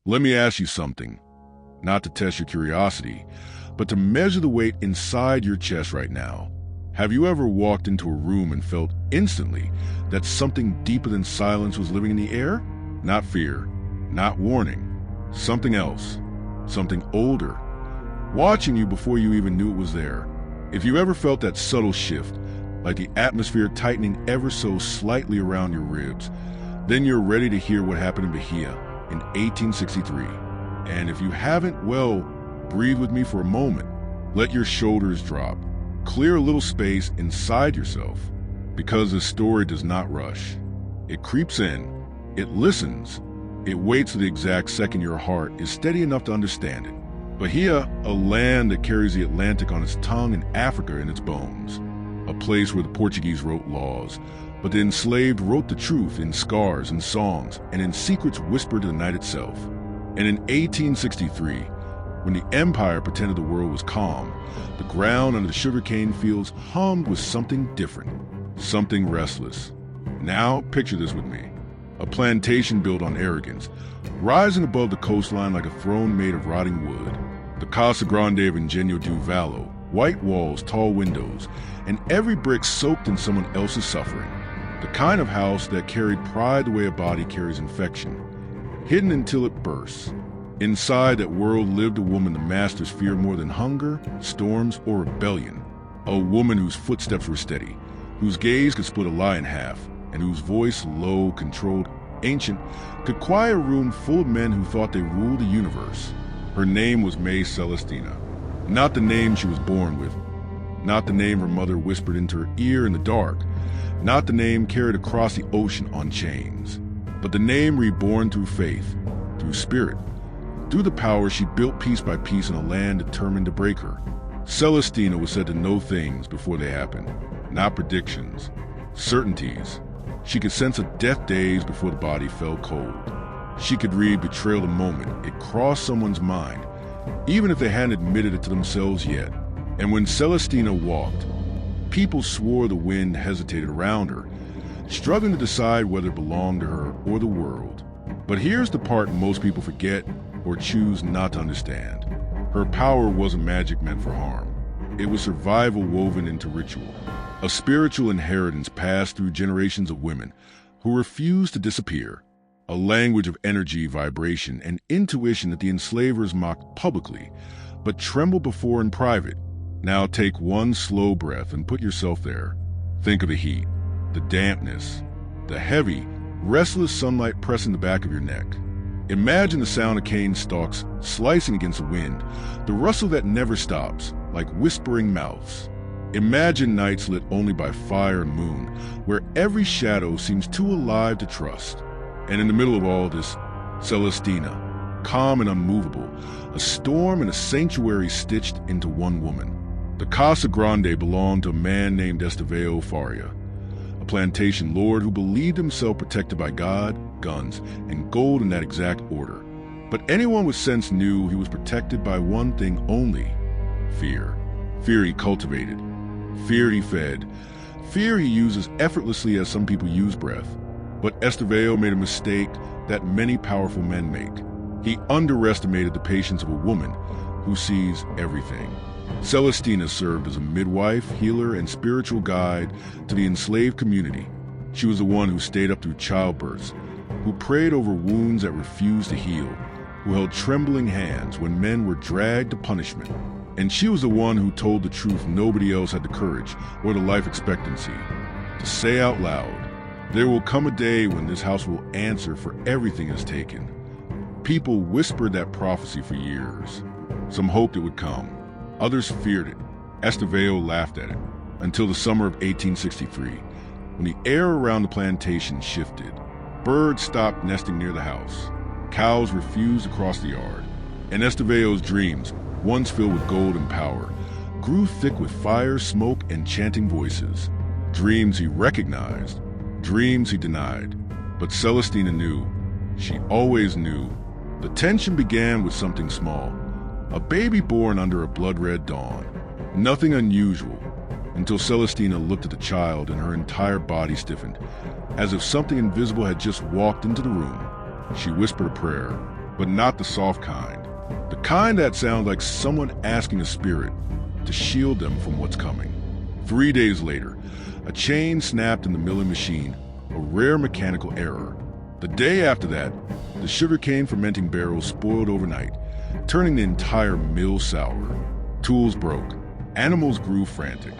Let me ask you something, not to test your curiosity, but to measure the weight inside your chest right now. Have you ever walked into a room and felt instantly that something deeper than silence was living in the air? Not fear, not warning, something else, something older, watching you before you even knew it was there. If you ever felt that subtle shift, like the atmosphere tightening ever so slightly around your ribs, then you're ready to hear what happened in Bahia in 1863. And if you haven't, well, breathe with me for a moment. Let your shoulders drop. Clear a little space inside yourself, because this story does not rush. It creeps in, it listens, it waits for the exact second your heart is steady enough to understand it. Bahia, a land that carries the Atlantic on its tongue and Africa in its bones. A place where the Portuguese wrote laws, but the enslaved wrote the truth in scars and songs and in secrets whispered to the night itself. And in 1863, when the empire pretended the world was calm, the ground under the sugarcane fields hummed with something different, something restless. Now, picture this with me. A plantation built on arrogance, rising above the coastline like a throne made of rotting wood. The Casa-Grande of Ingenio do Valo, white walls, tall windows, and every brick soaked in someone else's suffering. The kind of house that carried pride the way a body carries infection, hidden until it bursts. Inside that world lived a woman the masters feared more than hunger, storms, or rebellion. A woman whose footsteps were steady, whose gaze could split a lie in half, and whose voice, low, controlled, ancient, could quiet a room full of men who thought they ruled the universe. Her name was Mãe Celestina. Not the name she was born with, not the name her mother whispered into her ear in the dark, not the name carried across the ocean on chains, but the name reborn through faith, through spirit, through the power she built piece by piece in a land determined to break her. Celestina was said to know things before they happened, not predictions, certainties. She could sense a death days before the body fell cold. She could read betrayal the moment it crossed someone's mind, even if they hadn't admitted it to themselves yet. And when Celestina walked, people swore the wind hesitated around her, struggling to decide whether it belonged to her or the world. But here's the part most people forget or choose not to understand. Her power wasn't magic meant for harm. It was survival woven into ritual, a spiritual inheritance passed through generations of women who refused to disappear, a language of energy, vibration, and intuition that the enslavers mocked publicly, but trembled before in private. Now take one slow breath and put yourself there. Think of the heat, the dampness, the heavy, restless sunlight pressing the back of your neck. Imagine the sound of cane stalks slicing against the wind, the rustle that never stops, like whispering mouths. Imagine nights lit only by fire and moon, where every shadow seems too alive to trust. And in the middle of all this, Celestina, calm and unmovable, a storm and a sanctuary stitched into one woman. The Casa-Grande belonged to a man named Estevao Faria, a plantation lord who believed himself protected by God, guns, and gold in that exact order. But anyone with sense knew he was protected by one thing only: fear. Fear he cultivated, fear he fed, fear he uses effortlessly as some people use breath. But Estevao made a mistake that many powerful men make. He underestimated the patience of a woman who sees everything. Celestina served as a midwife, healer, and spiritual guide to the enslaved community. She was the one who stayed up through childbirths, who prayed over wounds that refused to heal, who held trembling hands when men were dragged to punishment. And she was the one who told the truth nobody else had the courage or the life expectancy to say out loud. There will come a day when this house will answer for everything it's taken. People whispered that prophecy for years. Some hoped it would come. Others feared it. Estevao laughed at it, until the summer of 1863, when the air around the plantation shifted. Birds stopped nesting near the house. Cows refused to cross the yard. And Estevao's dreams, once filled with gold and power, grew thick with fire, smoke, and chanting voices. Dreams he recognized, dreams he denied. But Celestina knew. She always knew. The tension began with something small. A baby born under a blood-red dawn. Nothing unusual, until Celestina looked at the child and her entire body stiffened, as if something invisible had just walked into the room. She whispered a prayer, but not the soft kind. The kind that sounds like someone asking a spirit to shield them from what's coming. 3 days later, a chain snapped in the milling machine, a rare mechanical error. The day after that, the sugarcane fermenting barrel spoiled overnight, turning the entire mill sour. Tools broke. Animals grew frantic.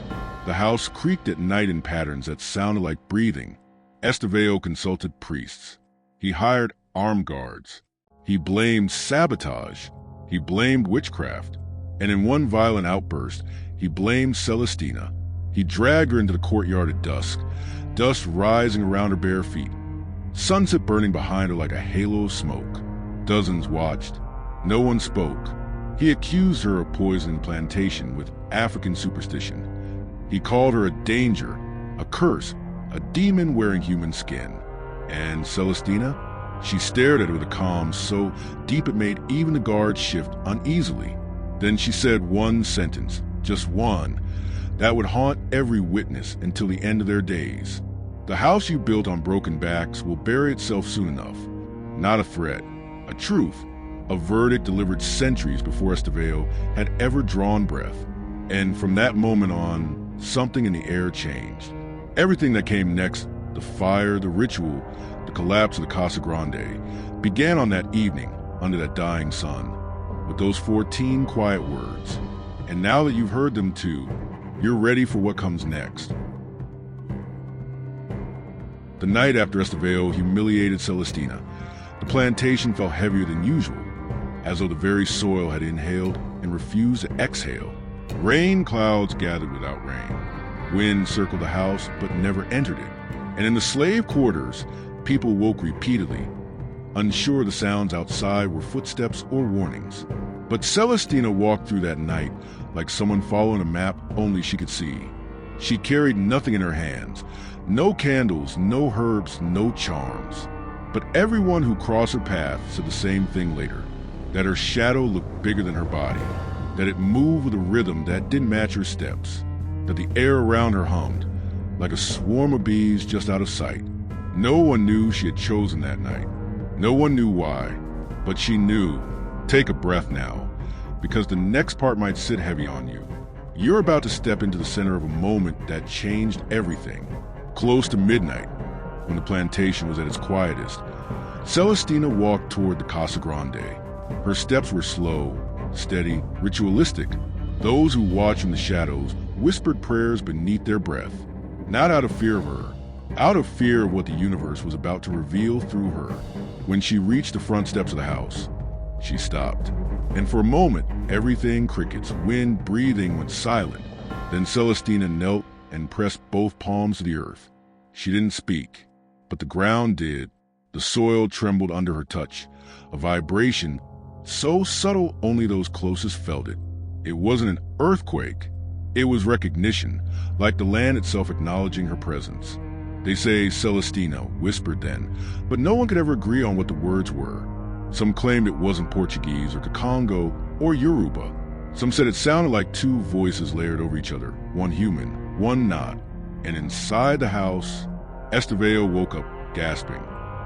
The house creaked at night in patterns that sounded like breathing. Estevao consulted priests. He hired armed guards. He blamed sabotage. He blamed witchcraft. And in one violent outburst, he blamed Celestina. He dragged her into the courtyard at dusk, dust rising around her bare feet, sunset burning behind her like a halo of smoke. Dozens watched. No one spoke. He accused her of poisoning the plantation with African superstition. He called her a danger, a curse, a demon wearing human skin. And Celestina? She stared at her with a calm so deep it made even the guards shift uneasily. Then she said one sentence, just one, that would haunt every witness until the end of their days. The house you built on broken backs will bury itself soon enough. Not a threat, a truth, a verdict delivered centuries before Estevao had ever drawn breath. And from that moment on, something in the air changed. Everything that came next, the fire, the ritual, the collapse of the Casa-Grande, began on that evening under that dying sun, with those 14 quiet words. And now that you've heard them too, you're ready for what comes next. The night after Estevao humiliated Celestina, the plantation felt heavier than usual, as though the very soil had inhaled and refused to exhale. Rain clouds gathered without rain. Wind circled the house but never entered it. And in the slave quarters, people woke repeatedly, unsure the sounds outside were footsteps or warnings. But Celestina walked through that night like someone following a map only she could see. She carried nothing in her hands, no candles, no herbs, no charms. But everyone who crossed her path said the same thing later, that her shadow looked bigger than her body, that it moved with a rhythm that didn't match her steps, that the air around her hummed, like a swarm of bees just out of sight. No one knew she had chosen that night. No one knew why, but she knew. Take a breath now, because the next part might sit heavy on you. You're about to step into the center of a moment that changed everything. Close to midnight, when the plantation was at its quietest, Celestina walked toward the Casa-Grande. Her steps were slow, steady, ritualistic. Those who watched from the shadows whispered prayers beneath their breath, not out of fear of her, out of fear of what the universe was about to reveal through her. When she reached the front steps of the house, she stopped. And for a moment, everything, crickets, wind, breathing, went silent. Then Celestina knelt and pressed both palms to the earth. She didn't speak, but the ground did. The soil trembled under her touch, a vibration so subtle only those closest felt it. It wasn't an earthquake. It was recognition, like the land itself acknowledging her presence. They say Celestina whispered then, but no one could ever agree on what the words were. Some claimed it wasn't Portuguese or Kikongo or Yoruba. Some said it sounded like two voices layered over each other, one human, one not. And inside the house, Estevao woke up gasping.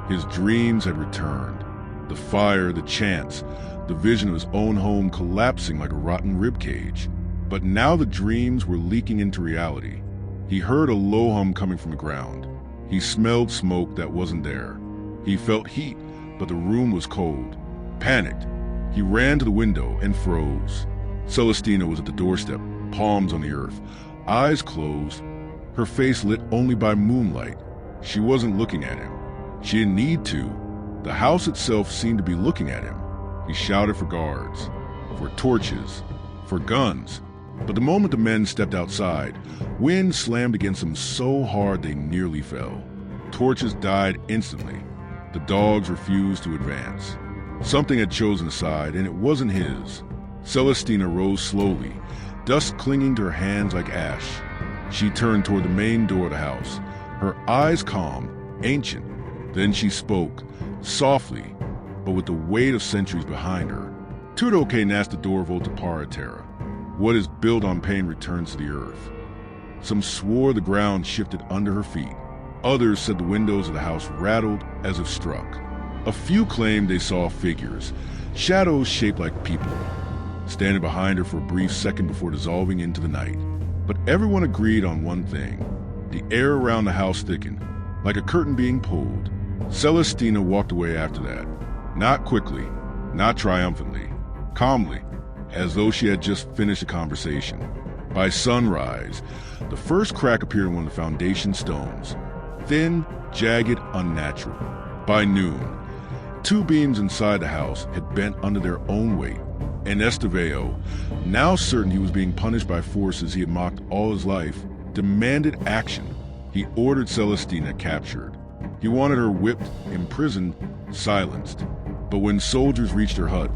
His dreams had returned. The fire, the chants, the vision of his own home collapsing like a rotten ribcage. But now the dreams were leaking into reality. He heard a low hum coming from the ground. He smelled smoke that wasn't there. He felt heat, but the room was cold. Panicked, he ran to the window and froze. Celestina was at the doorstep, palms on the earth, eyes closed, her face lit only by moonlight. She wasn't looking at him. She didn't need to. The house itself seemed to be looking at him. He shouted for guards, for torches, for guns. But the moment the men stepped outside, wind slammed against them so hard they nearly fell. Torches died instantly. The dogs refused to advance. Something had chosen a side, and it wasn't his. Celestina rose slowly, dust clinging to her hands like ash. She turned toward the main door of the house, her eyes calm, ancient. Then she spoke, softly, but with the weight of centuries behind her. Tudo que nasce dor volta para a terra. What is built on pain returns to the earth. Some swore the ground shifted under her feet. Others said the windows of the house rattled as if struck. A few claimed they saw figures, shadows shaped like people, standing behind her for a brief second before dissolving into the night. But everyone agreed on one thing. The air around the house thickened, like a curtain being pulled. Celestina walked away after that. Not quickly, not triumphantly, calmly, as though she had just finished a conversation. By sunrise, the first crack appeared in one of the foundation stones. Thin, jagged, unnatural. By noon, two beams inside the house had bent under their own weight, and Estevao, now certain he was being punished by forces he had mocked all his life, demanded action. He ordered Celestina captured. He wanted her whipped, imprisoned, silenced. But when soldiers reached her hut,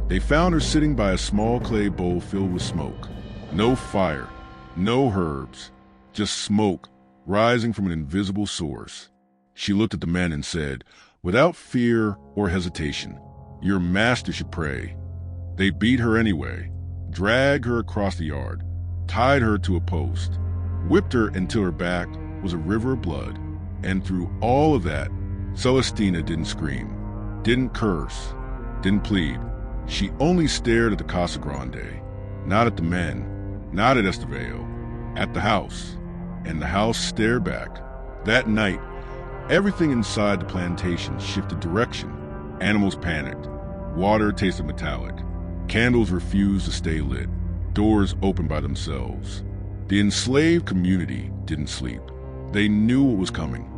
they found her sitting by a small clay bowl filled with smoke. No fire, no herbs, just smoke rising from an invisible source. She looked at the men and said, without fear or hesitation, "Your master should pray." They beat her anyway, dragged her across the yard, tied her to a post, whipped her until her back was a river of blood. And through all of that, Celestina didn't scream, didn't curse, didn't plead. She only stared at the Casa-Grande, not at the men, not at Estevao, at the house. And the house stared back. That night, everything inside the plantation shifted direction. Animals panicked. Water tasted metallic. Candles refused to stay lit. Doors opened by themselves. The enslaved community didn't sleep. They knew what was coming,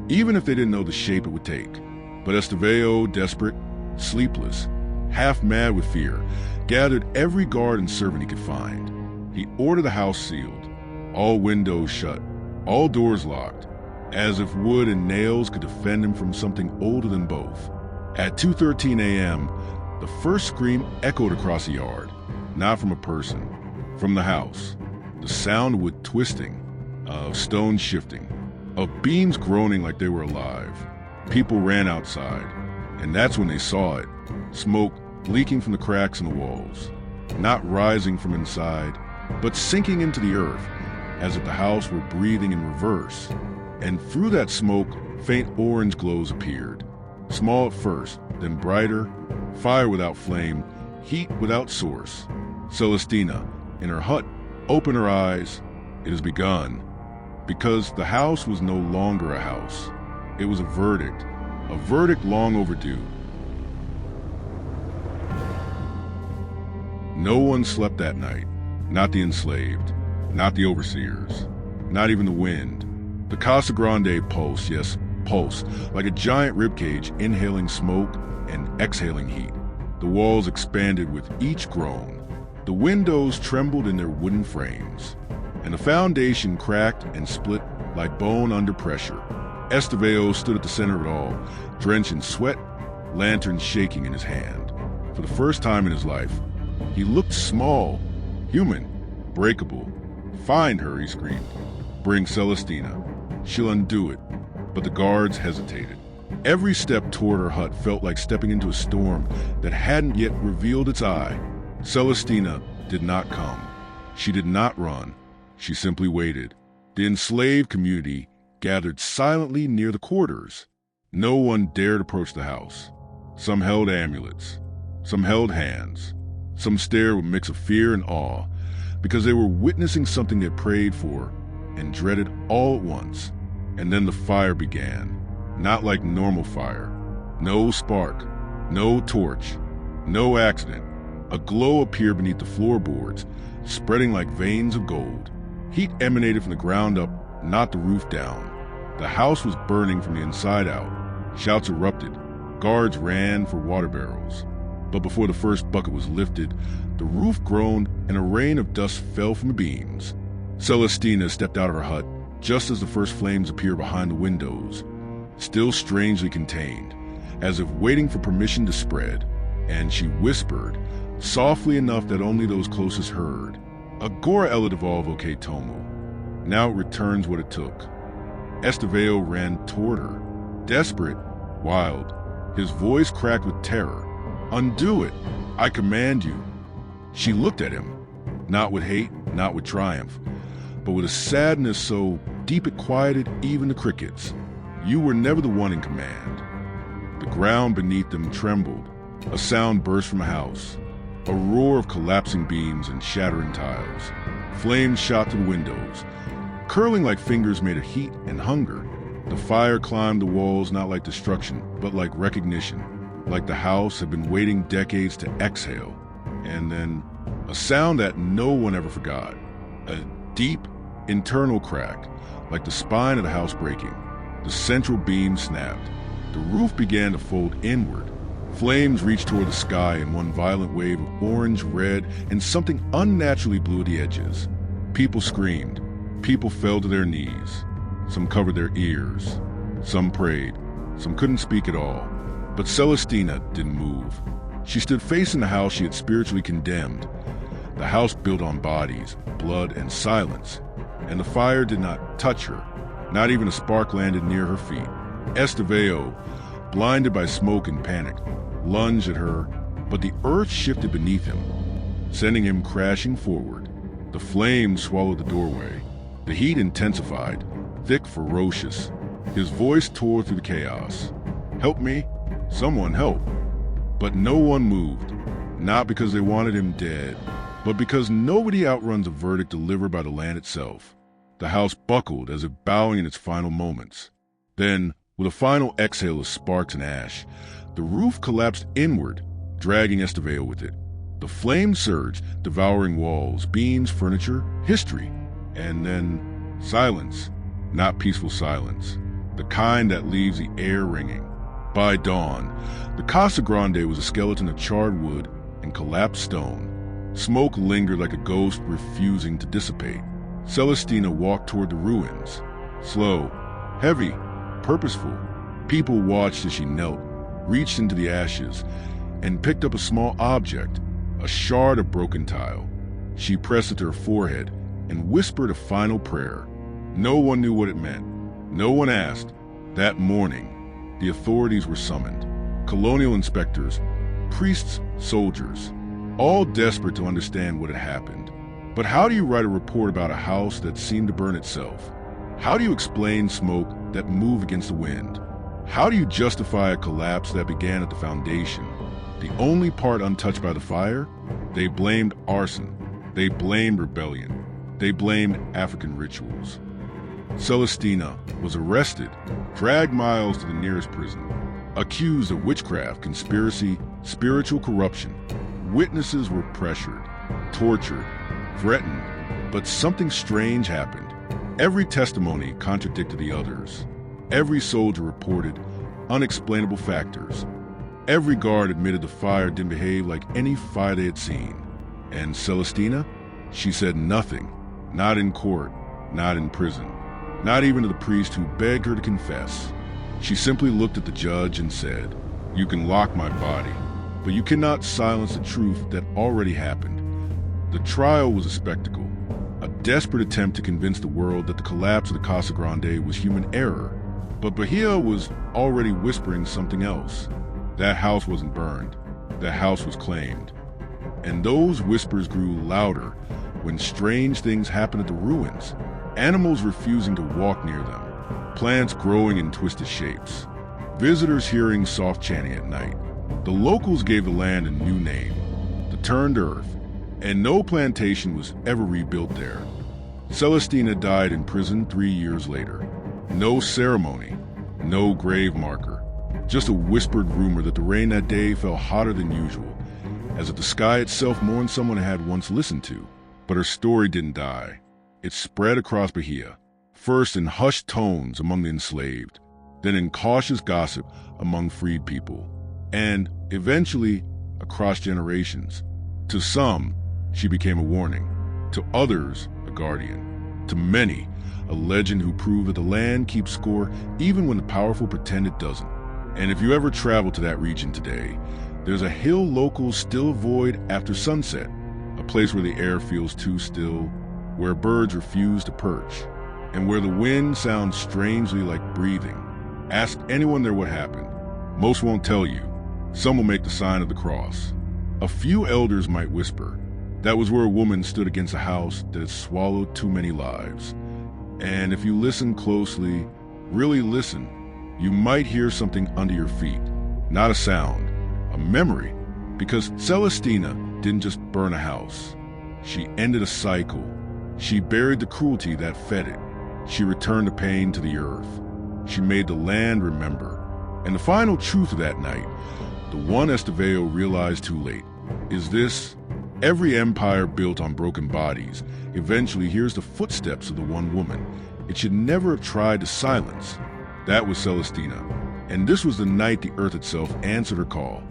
even if they didn't know the shape it would take. But Estevao, desperate, sleepless, half mad with fear, gathered every guard and servant he could find. He ordered the house sealed, all windows shut, all doors locked, as if wood and nails could defend him from something older than both. At 2:13 a.m., the first scream echoed across the yard, not from a person, from the house. The sound of wood twisting, of stones shifting, of beams groaning like they were alive. People ran outside, and that's when they saw it. Smoke leaking from the cracks in the walls, not rising from inside, but sinking into the earth, as if the house were breathing in reverse. And through that smoke, faint orange glows appeared. Small at first, then brighter, fire without flame, heat without source. Celestina, in her hut, opened her eyes. It has begun. Because the house was no longer a house. It was a verdict long overdue. No one slept that night. Not the enslaved, not the overseers, not even the wind. The Casa-Grande pulsed, yes, pulsed, like a giant ribcage inhaling smoke and exhaling heat. The walls expanded with each groan. The windows trembled in their wooden frames, and the foundation cracked and split like bone under pressure. Estevao stood at the center of it all, drenched in sweat, lantern shaking in his hand. For the first time in his life, he looked small, human, breakable. "Find her," he screamed. "Bring Celestina. She'll undo it." But the guards hesitated. Every step toward her hut felt like stepping into a storm that hadn't yet revealed its eye. Celestina did not come. She did not run. She simply waited. The enslaved community gathered silently near the quarters. No one dared approach the house. Some held amulets. Some held hands. Some stared with a mix of fear and awe, because they were witnessing something they prayed for and dreaded all at once. And then the fire began. Not like normal fire. No spark. No torch. No accident. A glow appeared beneath the floorboards, spreading like veins of gold. Heat emanated from the ground up, not the roof down. The house was burning from the inside out. Shouts erupted. Guards ran for water barrels. But before the first bucket was lifted, the roof groaned and a rain of dust fell from the beams. Celestina stepped out of her hut just as the first flames appeared behind the windows, still strangely contained, as if waiting for permission to spread. And she whispered, softly enough that only those closest heard, "Agora ela devolve que tomo." Now it returns what it took. Estevao ran toward her, desperate, wild, his voice cracked with terror. "Undo it! I command you!" She looked at him, not with hate, not with triumph, but with a sadness so deep it quieted even the crickets. "You were never the one in command." The ground beneath them trembled. A sound burst from the house, a roar of collapsing beams and shattering tiles. Flames shot through windows, curling like fingers made of heat and hunger. The fire climbed the walls not like destruction, but like recognition, like the house had been waiting decades to exhale. And then, a sound that no one ever forgot. A deep, internal crack, like the spine of the house breaking. The central beam snapped. The roof began to fold inward. Flames reached toward the sky in one violent wave of orange, red, and something unnaturally blue at the edges. People screamed. People fell to their knees. Some covered their ears. Some prayed. Some couldn't speak at all. But Celestina didn't move. She stood facing the house she had spiritually condemned. The house built on bodies, blood, and silence. And the fire did not touch her. Not even a spark landed near her feet. Estevao, blinded by smoke and panic, lunged at her, but the earth shifted beneath him, sending him crashing forward. The flames swallowed the doorway. The heat intensified, thick, ferocious. His voice tore through the chaos. "Help me! Someone help!" But no one moved, not because they wanted him dead, but because nobody outruns a verdict delivered by the land itself. The house buckled as if bowing in its final moments. Then, with a final exhale of sparks and ash, the roof collapsed inward, dragging Estevao with it. The flames surged, devouring walls, beams, furniture, history. And then, silence. Not peaceful silence. The kind that leaves the air ringing. By dawn, the Casa-Grande was a skeleton of charred wood and collapsed stone. Smoke lingered like a ghost refusing to dissipate. Celestina walked toward the ruins. Slow, heavy, purposeful. People watched as she knelt, reached into the ashes, and picked up a small object, a shard of broken tile. She pressed it to her forehead and whispered a final prayer. No one knew what it meant. No one asked. That morning, the authorities were summoned. Colonial inspectors, priests, soldiers, all desperate to understand what had happened. But how do you write a report about a house that seemed to burn itself? How do you explain smoke that moved against the wind? How do you justify a collapse that began at the foundation? The only part untouched by the fire? They blamed arson. They blamed rebellion. They blamed African rituals. Celestina was arrested, dragged miles to the nearest prison, accused of witchcraft, conspiracy, spiritual corruption. Witnesses were pressured, tortured, threatened, but something strange happened. Every testimony contradicted the others. Every soldier reported unexplainable factors. Every guard admitted the fire didn't behave like any fire they had seen. And Celestina? She said nothing, not in court, not in prison, not even to the priest who begged her to confess. She simply looked at the judge and said, "You can lock my body, but you cannot silence the truth that already happened." The trial was a spectacle, a desperate attempt to convince the world that the collapse of the Casa-Grande was human error. But Bahia was already whispering something else. That house wasn't burned. That house was claimed. And those whispers grew louder when strange things happened at the ruins. Animals refusing to walk near them. Plants growing in twisted shapes. Visitors hearing soft chanting at night. The locals gave the land a new name, the Turned Earth, and no plantation was ever rebuilt there. Celestina died in prison 3 years later. No ceremony, no grave marker, just a whispered rumor that the rain that day fell hotter than usual, as if the sky itself mourned someone it had once listened to. But her story didn't die. It spread across Bahia, first in hushed tones among the enslaved, then in cautious gossip among freed people, and eventually across generations. To some, she became a warning. To others, a guardian. To many, a legend who proved that the land keeps score even when the powerful pretend it doesn't. And if you ever travel to that region today, there's a hill locals still avoid after sunset, a place where the air feels too still, where birds refuse to perch, and where the wind sounds strangely like breathing. Ask anyone there what happened. Most won't tell you. Some will make the sign of the cross. A few elders might whisper, that was where a woman stood against a house that had swallowed too many lives. And if you listen closely, really listen, you might hear something under your feet. not a sound, a memory, because Celestina didn't just burn a house. She ended a cycle. She buried the cruelty that fed it. She returned the pain to the earth. She made the land remember. And the final truth of that night, the one Estevao realized too late, is this: every empire built on broken bodies eventually hears the footsteps of the one woman it should never have tried to silence. That was Celestina. And this was the night the earth itself answered her call.